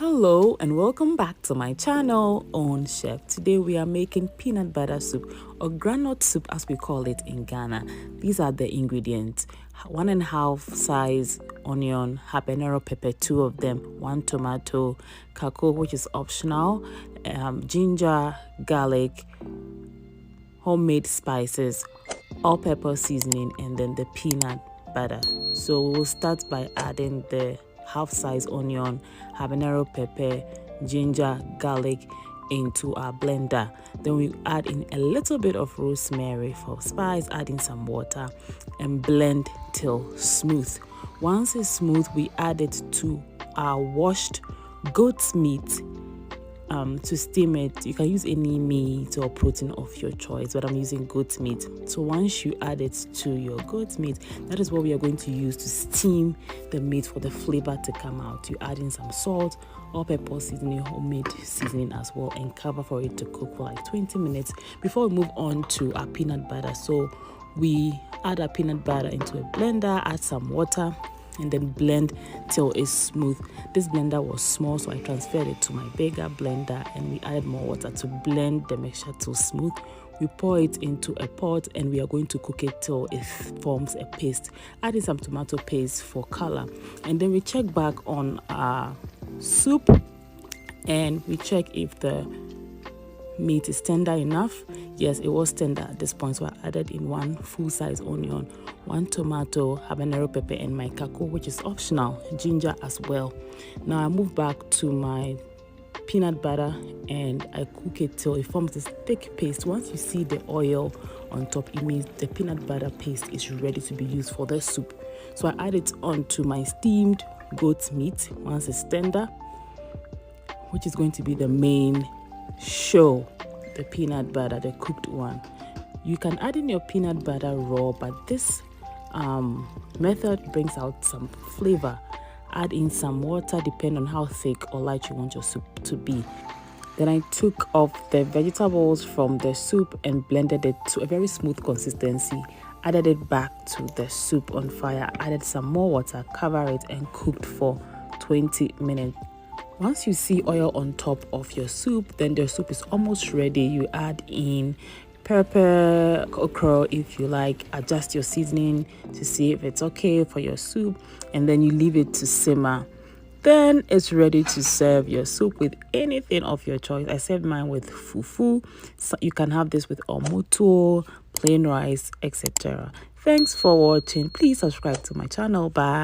Hello and welcome back to my channel on Chef. Today we are making peanut butter soup, or groundnut soup as we call it in Ghana. These are the ingredients: 1.5 size onion, habanero pepper, 2 of them, 1 tomato, cocoa which is optional, ginger, garlic, homemade spices, all-purpose seasoning, and then the peanut butter. So we'll start by adding the half-size onion, habanero pepper, ginger, garlic into our blender. Then we add in a little bit of rosemary for spice, add in some water and blend till smooth. Once it's smooth, we add it to our washed goat's meat to steam it. You can use any meat or protein of your choice, but I'm using goat meat. So once you add it to your goat meat, that is what we are going to use to steam the meat for the flavor to come out. You add in some salt, all-purpose seasoning, homemade seasoning as well, and cover for it to cook for like 20 minutes before we move on to our peanut butter. So we add our peanut butter into a blender, add some water, and then blend till it's smooth. This blender was small, so I transferred it to my bigger blender and we added more water to blend the mixture till smooth. We pour it into a pot and we are going to cook it till it forms a paste. Adding some tomato paste for color, and then we check back on our soup and we check if the meat is tender enough. Yes, it was tender at this point, so I added in 1 full-size onion, 1 tomato, habanero pepper, and my cocoa, which is optional, ginger as well. Now I move back to my peanut butter and I cook it till it forms this thick paste. Once you see the oil on top, it means the peanut butter paste is ready to be used for the soup. So I add it onto my steamed goat's meat once it's tender, which is going to be the main show, the peanut butter, the cooked one. You can add in your peanut butter raw, but this method brings out some flavor. Add in some water depending on how thick or light you want your soup to be. Then I took off the vegetables from the soup and blended it to a very smooth consistency. Added it back to the soup on fire, added some more water, cover it and cooked for 20 minutes. Once you see oil on top of your soup, then the soup is almost ready. You add in pepper, okra if you like, adjust your seasoning to see if it's okay for your soup, and then you leave it to simmer. Then it's ready to serve your soup with anything of your choice. I served mine with fufu. So you can have this with omuto, plain rice, etc. Thanks for watching. Please subscribe to my channel. Bye.